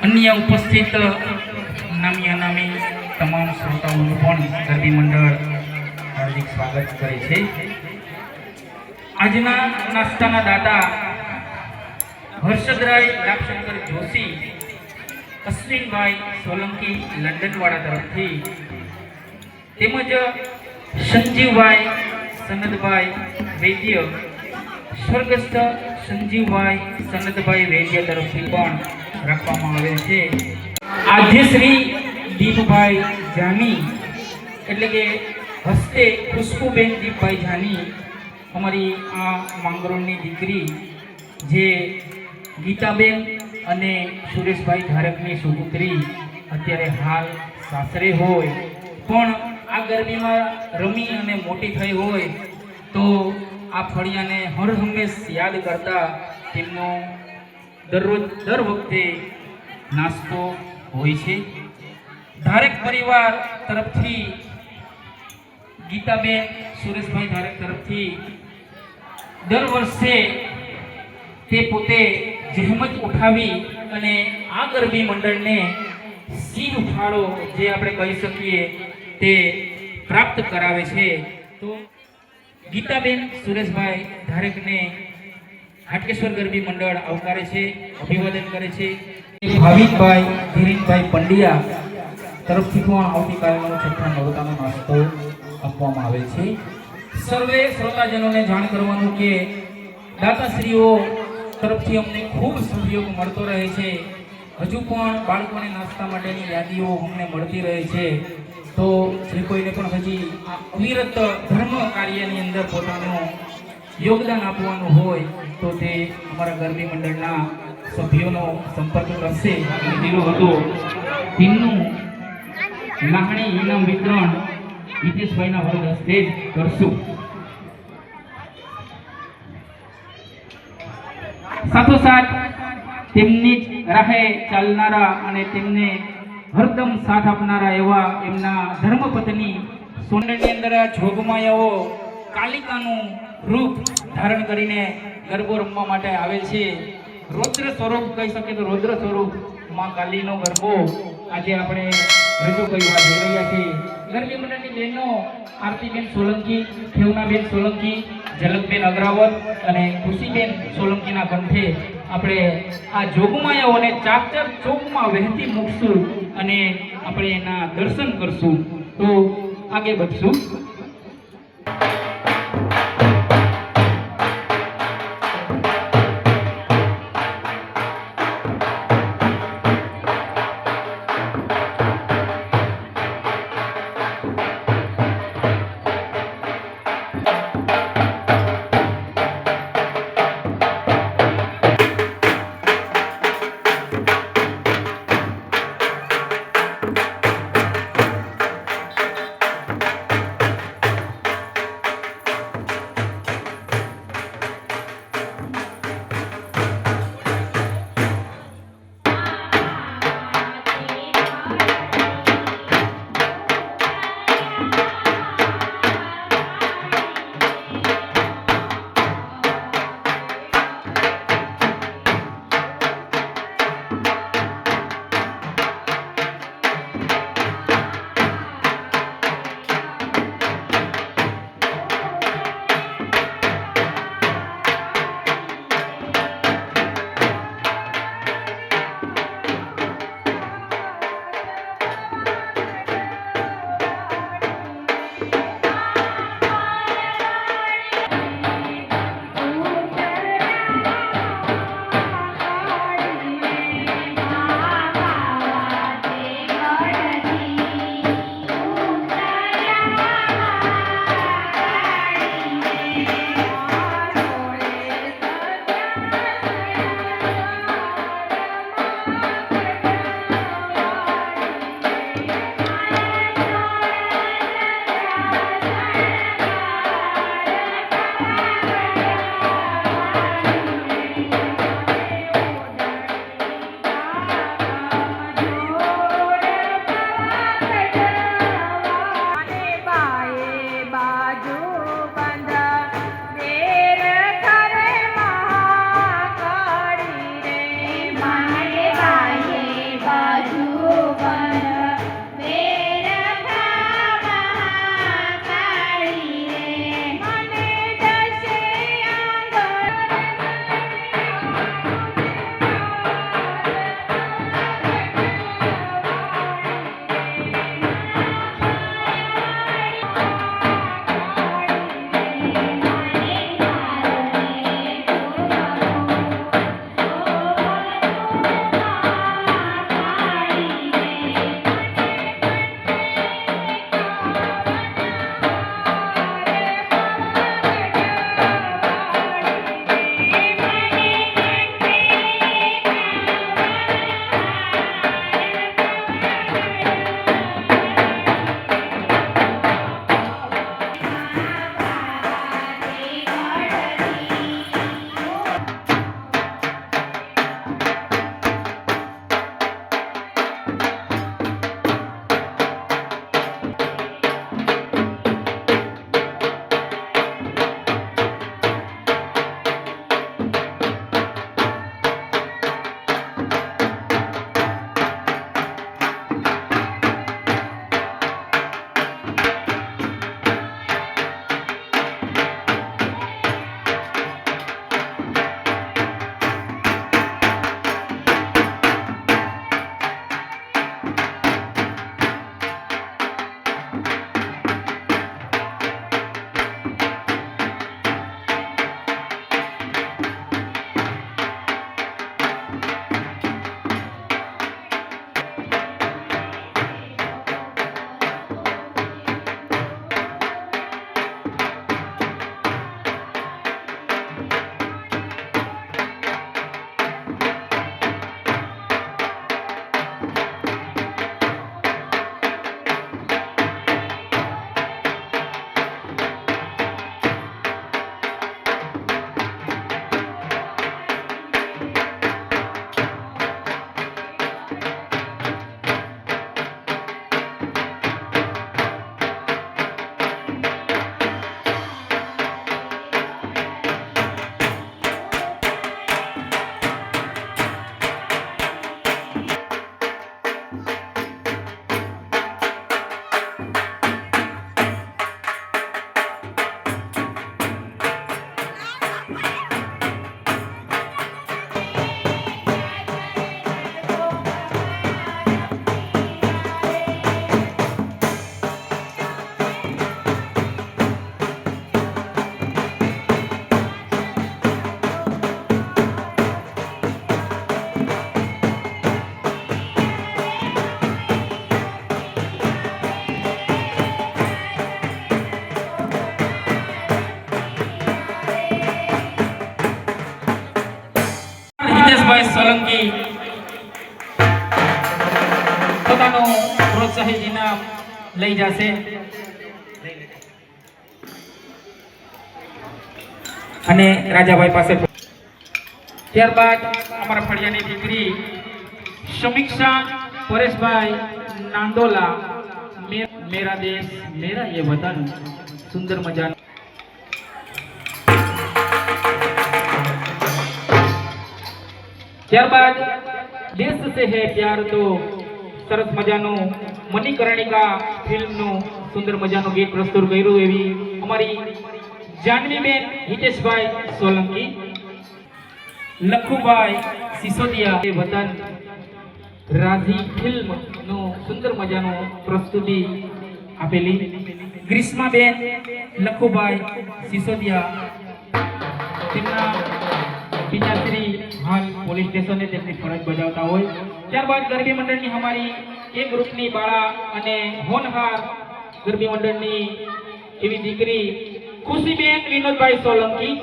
અન્ય ઉપસ્થિત નામી અનામી તમામ શ્રોતાઓનું પણ ગરબી મંડળ હાર્દિક સ્વાગત કરે છે। આજના નાસ્તાના દાતા હર્ષદરાય લાભશંકર જોશી, અશ્વિનભાઈ સોલંકી લંડનવાળા તરફથી, તેમજ સંજીવભાઈ સનદભાઈ વૈદ્ય, સ્વર્ગસ્થ સંજીવભાઈ સનદભાઈ વૈદ્ય તરફથી પણ રાખવામાં આવેલ છે। આદ્યશ્રી દીપભાઈ જાની એટલે કે હસ્તે ખુશ્બુબેન દીપભાઈ જાની, અમારી આ માંગરોળની દીકરી જે ગીતાબેન અને સુરેશભાઈ ધારકની સુપુત્રી અત્યારે હાલ સાસરે હોય પણ આ ગરમીમાં રમી અને મોટી થઈ હોય તો આ ફળિયાને હર હંમેશ યાદ કરતા તેમનો દર વખતે નાસ્તો હોય છે। ધારક પરિવાર તરફથી ગીતાબેન સુરેશભાઈ ધારક તરફથી દર વર્ષે તે પોતે જહેમત ઉઠાવી અને આ ગરબી મંડળને સિંહ ફાળો જે આપણે કહી શકીએ તે પ્રાપ્ત કરાવે છે। તો ગીતાબેન સુરેશભાઈ ધારકને હાટકેશ્વર ગરબી મંડળ આવકારે છે, અભિવાદન કરે છે। ભાવિકભાઈ ધીરેનભાઈ પંડ્યા તરફથી પણ આવતીકાલનો છઠ્ઠા નવતાનો નાસ્તો આપવામાં આવે છે। સર્વે શ્રોતાજનોને જાણ કરવાનું કે દાતાશ્રીઓ તરફથી અમને ખૂબ સહયોગ મળતો રહે છે। હજુ પણ બાળકોને નાસ્તા માટેની યાદીઓ અમને મળતી રહે છે। તો જે કોઈને પણ હજી આ અવિરત ધર્મ કાર્યની અંદર પોતાનું યોગદાન આપવાનું હોય તો તે અમારા ગરબી મંડળના સભ્યોનો સંપર્ક કરશે। લીધેલો હતો તેમનું લાગણી ઇનામ વિતરણ હિતેશભાઈના વર્ગ હસ્તે કરશું। સાથોસાથ તેમની જ રાહે ચાલનારા અને તેમને હરદમ સાથ આપનારા એવા એમના ધર્મપત્ની સોંડની અંદર જોગમાયાઓ કાલિકાનું રૂપ ધારણ કરીને ગરબો રમવા માટે આવેલ છે। રૌદ્ર સ્વરૂપ કહી શકીએ તો રૌદ્ર સ્વરૂપ માં કાલીનો ગરબો આજે આપણે રજૂ કરવા જઈ રહ્યા છીએ। ગરબી મંડળની બહેનો આરતીબેન સોલંકી, ખેવનાબેન સોલંકી, ઝલકબેન અગ્રાવત અને ખુશીબેન સોલંકીના કંઠે આપણે આ જોગમાયાઓને ચાકચર ચોકમાં વહેતી મૂકશું અને આપણે એના દર્શન કરશું। તો આગે વધશું। પ્રોત્સાહિત ઇનામ લઈ જશે અને રાજાભાઈ પાસે ત્યારબાદ અમારા ફળિયાની દીકરી સમીક્ષા પરેશભાઈ નાંદોલા મેરા દેશ મેરા ये वतन સુંદર મજાનું ત્યારબાદ દેશ સે હે પ્યાર તો સરસ મજાનું મણિકર્ણિકા ફિલ્મનું સુંદર મજાનું ગીત પ્રસ્તુત કર્યું એવી અમારી જાનવીબેન હિતેશભાઈ સોલંકી લખુભાઈ સિસોદિયા એ વતન રાજી ફિલ્મનું સુંદર મજાનું પ્રસ્તુતિ આપેલી ગ્રીષ્માબેન લખુભાઈ સિસોદિયા તેમના પિતાશ્રી હાલ પોલીસ સ્ટેશને તેમની ફરજ બજાવતા હોય ત્યારબાદ ગરબી મંડળની અમારી એ ગ્રુપની બાળા અને હોનહાર ગરબી મંડળની એવી દીકરી ખુશીબેન વિનોદભાઈ સોલંકી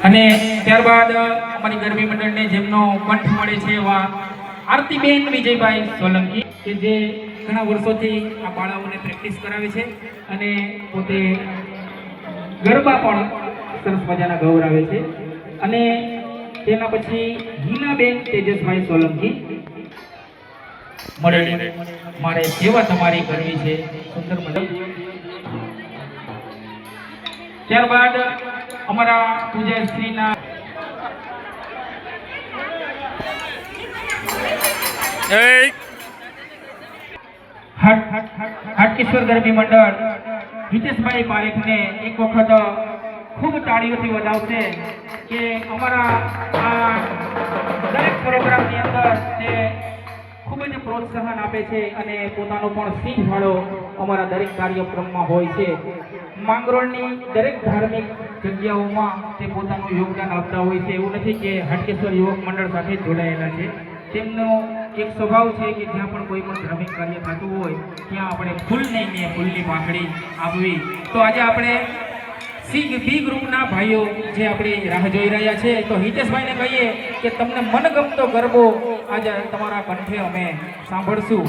અને ત્યારબાદ અમારી ગરબી મંડળને જેમનો કંઠ મળે છે એવા આરતીબેન વિજયભાઈ સોલંકી કે જે ઘણા વર્ષોથી આ બાળાઓને પ્રેક્ટિસ કરાવે છે અને પોતે ગરબા પણ સરસ મજાના ગૌરાવે છે અને તેના પછી હિનાબેન તેજસભાઈ સોલંકી મળેલી મારે સેવા તમારી કરવી છે સુંદર મજા ત્યારબાદ અમારા પૂજ્યશ્રીના હાટકેશ્વર ગરબી મંડળ હિતેશભાઈ પારેખને એક વખત ખૂબ તાળીઓથી વધાવશે કે અમારા આ દરેક પ્રોગ્રામની અંદર તે ખૂબ જ પ્રોત્સાહન આપે છે અને પોતાનો પણ સિંહ ફાળો અમારા દરેક કાર્યક્રમમાં હોય છે માંગરોળની દરેક ધાર્મિક જગ્યાઓમાં તે પોતાનું યોગદાન આપતા હોય છે એવું નથી કે હાટકેશ્વર યુવક મંડળ સાથે જોડાયેલા છે તેમનો એક સ્વભાવ છે કે જ્યાં પણ કોઈ પણ ધાર્મિક કાર્ય થતું હોય ત્યાં આપણે ફૂલ લઈને ફૂલની પાંખડી આપવી તો આજે આપણે બી ગ્રુપના ભાઈઓ જે આપણી રાહ જોઈ રહ્યા છે તો હિતેશભાઈને કહીએ કે તમને મનગમતો ગરબો આજે તમારા કંઠે અમે સાંભળશું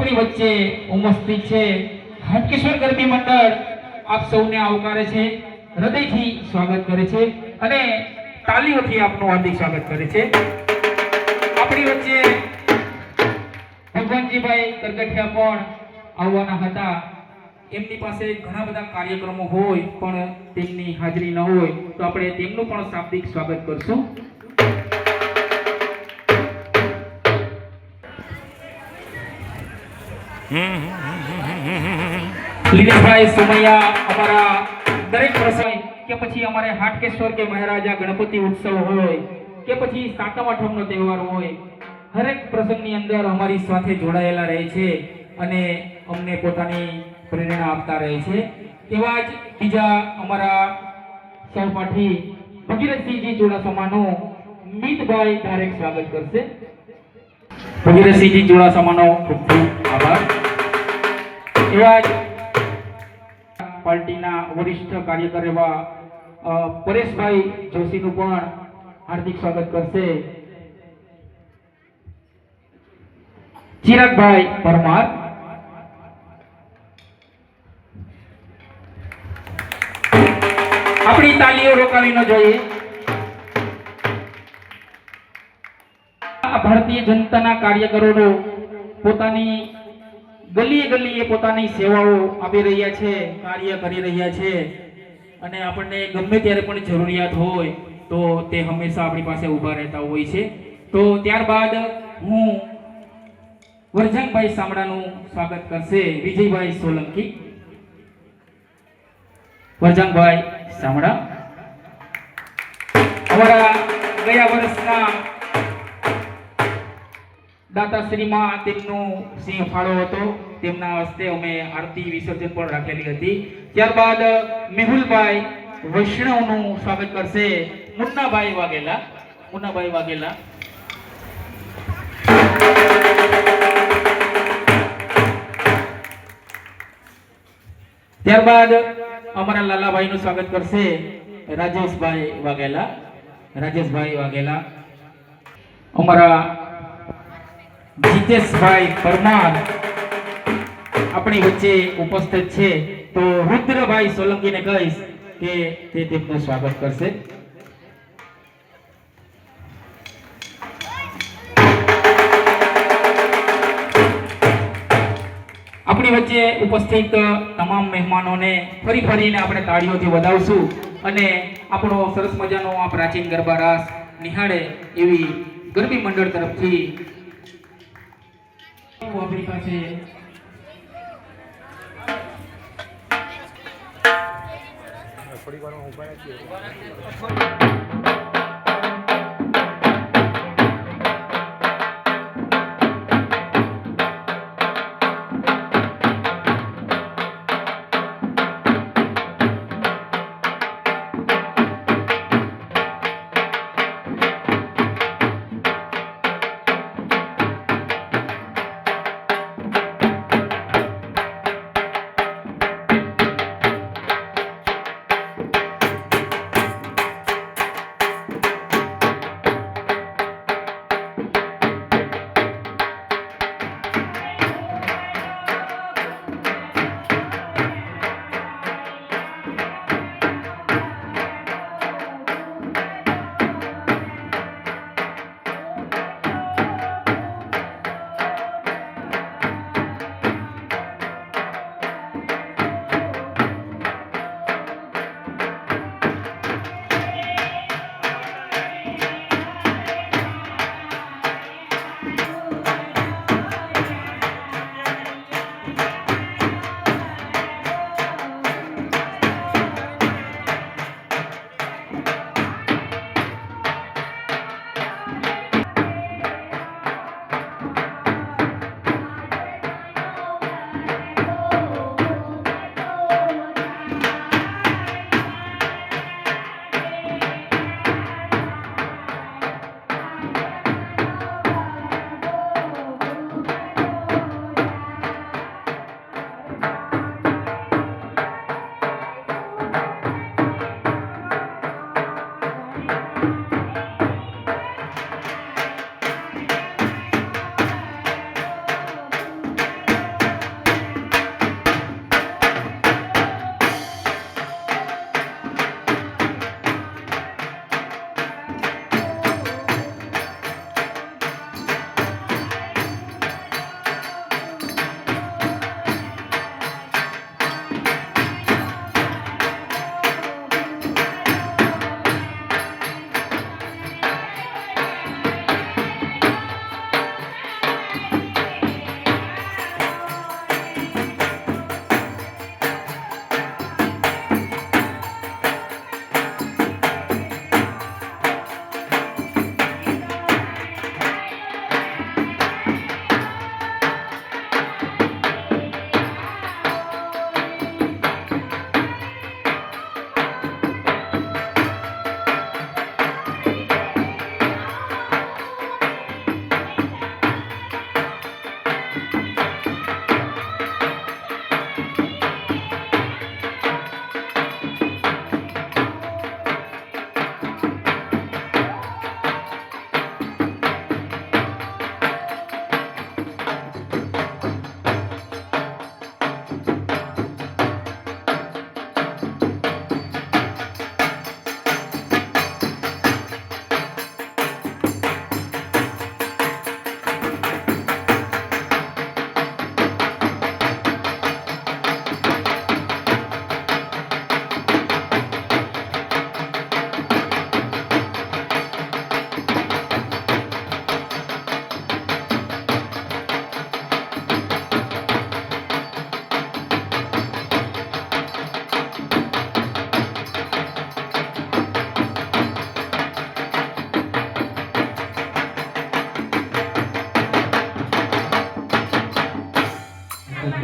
આપણી વચ્ચે ઉપસ્થિત છે હાટકેશ્વર ગરબી મંડળ આપ સૌને આવકારે છે, હૃદયથી સ્વાગત કરે છે અને તાલીઓથી આપનું હાર્દિક સ્વાગત કરે છે. આપણી વચ્ચે ભગવાનજીભાઈ કરગઠિયા પણ આવવાના હતા. એમની પાસે ઘણા બધા કાર્યક્રમો હોય પણ તેમની હાજરી ન હોય તો આપણે તેમનું પણ શાબ્દિક સ્વાગત કરશું. લીલેશભાઈ સુમૈયા અમારા દરેક પ્રસંગ કે પછી અમારે હાટકેશ્વર કે મહારાજા ગણપતિ ઉત્સવ હોય કે પછી સાતમ આઠમનો તહેવાર હોય, હરેક પ્રસંગની અંદર અમારી સાથે જોડાયેલા રહે છે અને અમને પોતાની પ્રેરણા આપતા રહે છે. તેવા જ બીજા અમારા સહપાઠી ભગીરથસિંહજી ચુડાસમાનું મિતભાઈ ડાયરેક્ટ સ્વાગત કરશે. ભગીરથસિંહજી ચુડાસમાનો ખૂબ ખૂબ આભાર. એવા જ પાર્ટીના વરિષ્ઠ કાર્યકર એવા પરેશભાઈ જોશીનું પણ હાર્દિક સ્વાગત કરશે. ચિરાગભાઈ પરમાર, આપણી તાલીઓ રોકાવી ન જોઈએ. ભારતીય જનતાના કાર્યકરો પોતાની ગલીએ ગલીએ પોતાની સેવાઓ આપી રહ્યા છે, કાર્ય કરી રહ્યા છે અને આપણને ગમે ત્યારે પણ જરૂરિયાત હોય તો તે હંમેશા આપણી પાસે ઊભા રહેતા હોય છે. તો ત્યારબાદ હું વરજંગભાઈ સામડાનું સ્વાગત કરશે વિજયભાઈ સોલંકી. વરજંગભાઈ સામડા અમારા ગયા વર્ષના દાતાશ્રીમાં તેમનો સિંહ ફાળો હતો, તેમના હસ્તે અમે આરતી વિસર્જન પણ રાખેલી હતી. ત્યારબાદ મેહુલભાઈ વૈષ્ણવનું સ્વાગત કરશે મુન્નાભાઈ વાઘેલા. મુન્નાભાઈ વાઘેલા ત્યારબાદ અમારા લાલાભાઈનું સ્વાગત કરશે રાજેશભાઈ વાઘેલા. રાજેશભાઈ વાઘેલા અમારા જીતેશભાઈ પરમાર આપણી વચ્ચે ઉપસ્થિત છે, તો રુદ્રભાઈ સોલંકીને કહીશ કે તે તેમનું સ્વાગત કરશે. આપણી વચ્ચે ઉપસ્થિત તમામ મહેમાનોને ફરી ફરીને આપણે તાળીઓથી વધાવશું અને આપણો સરસ મજાનો આ પ્રાચીન ગરબા રાસ નિહાળે એવી ગરબી મંડળ તરફથી આપણી પાસે થોડી વાર ઉભા રાખીએ.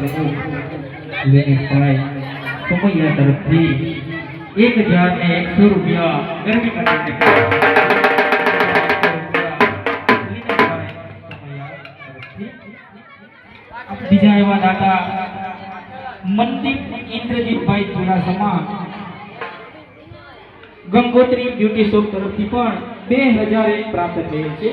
કરવું દિનેશભાઈ સમૈયા તરફથી 1001 રૂપિયા ગરમી મંડળને બીજા એવા દાદા મનદીપ ઇન્દ્રજીતભાઈ ચુડાસમા ગંગોત્રી બ્યુટી શોપ તરફથી પણ 2000 પ્રાપ્ત થયેલ છે.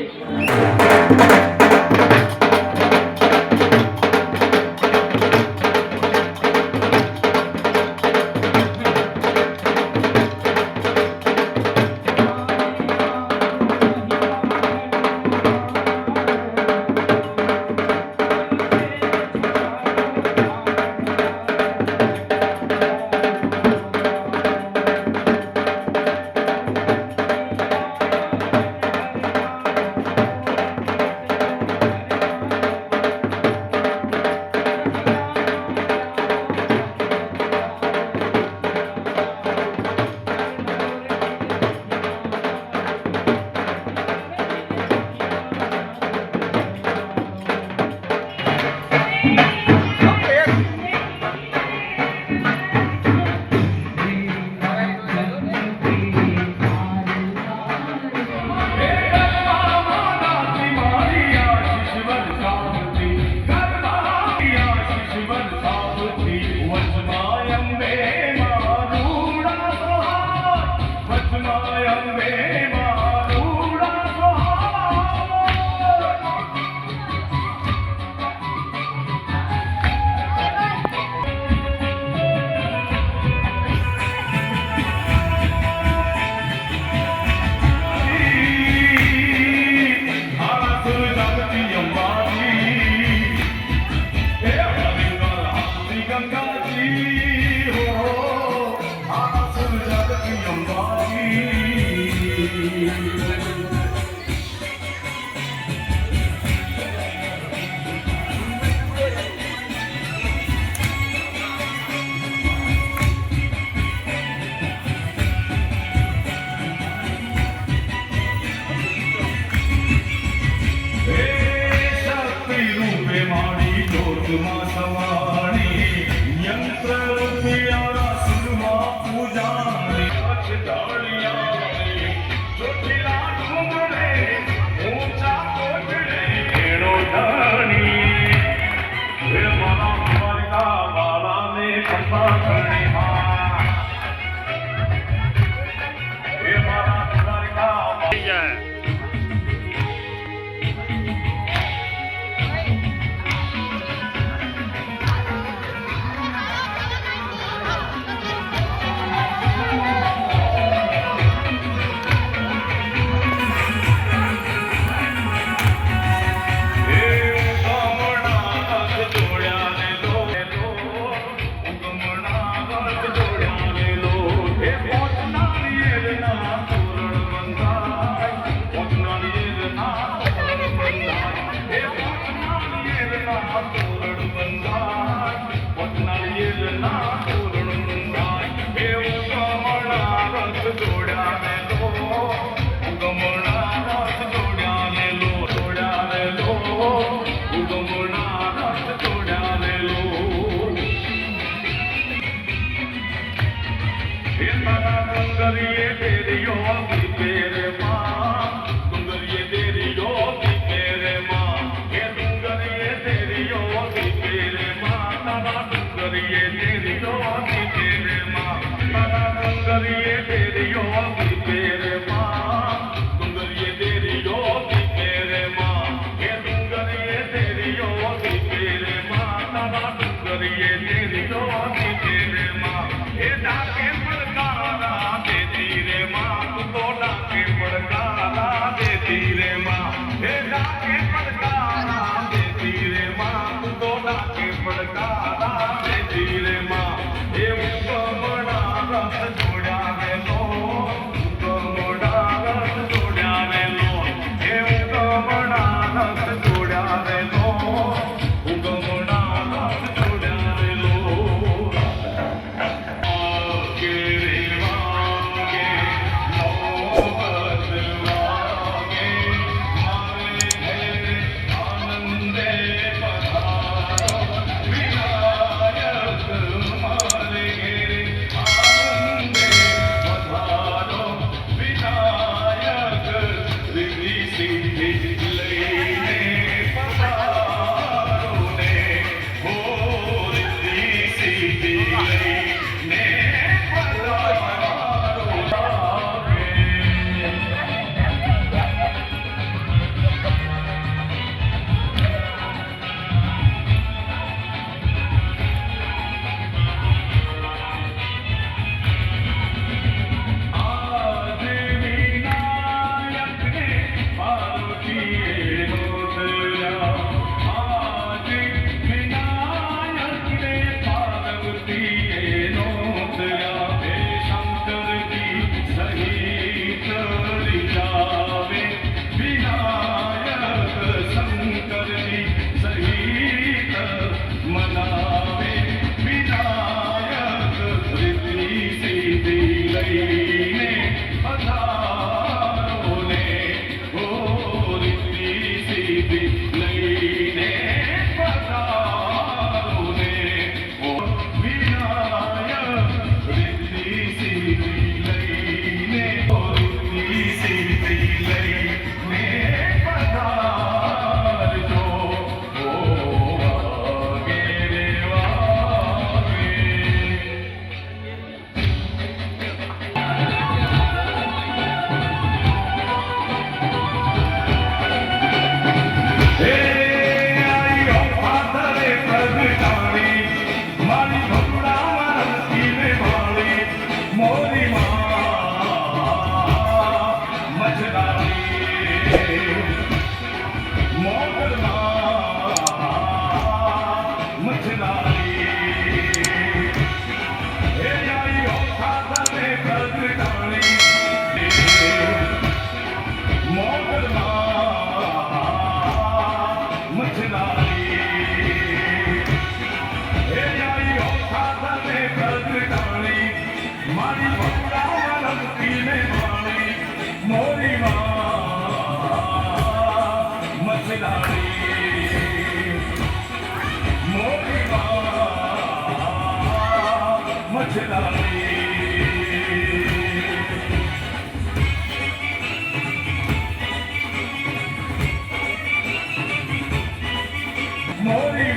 મોરી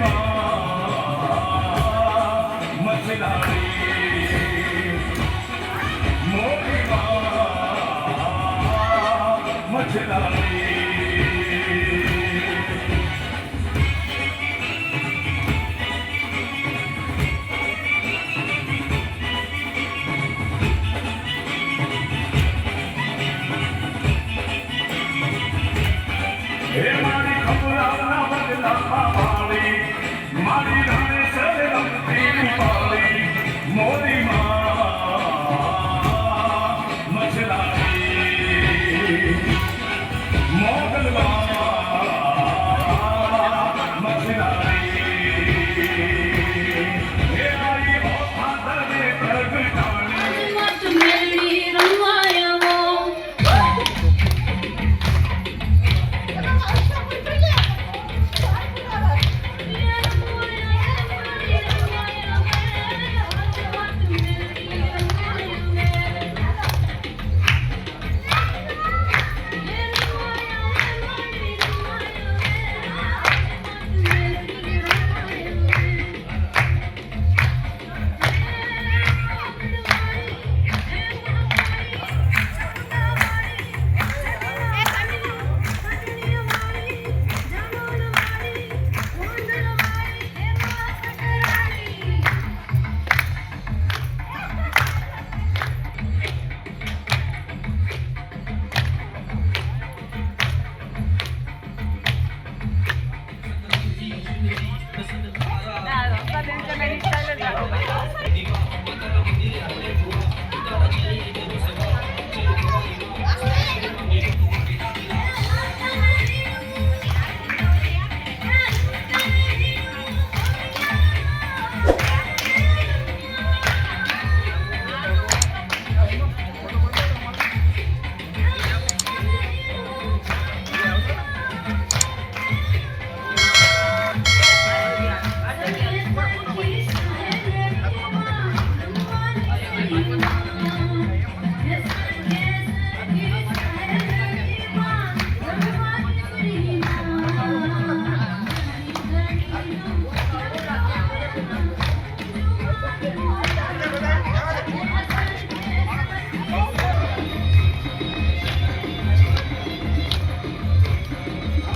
મચલાડી મોરી મચલાડી હે મારી ખબરાવના બદલા વાળી મારી રાણી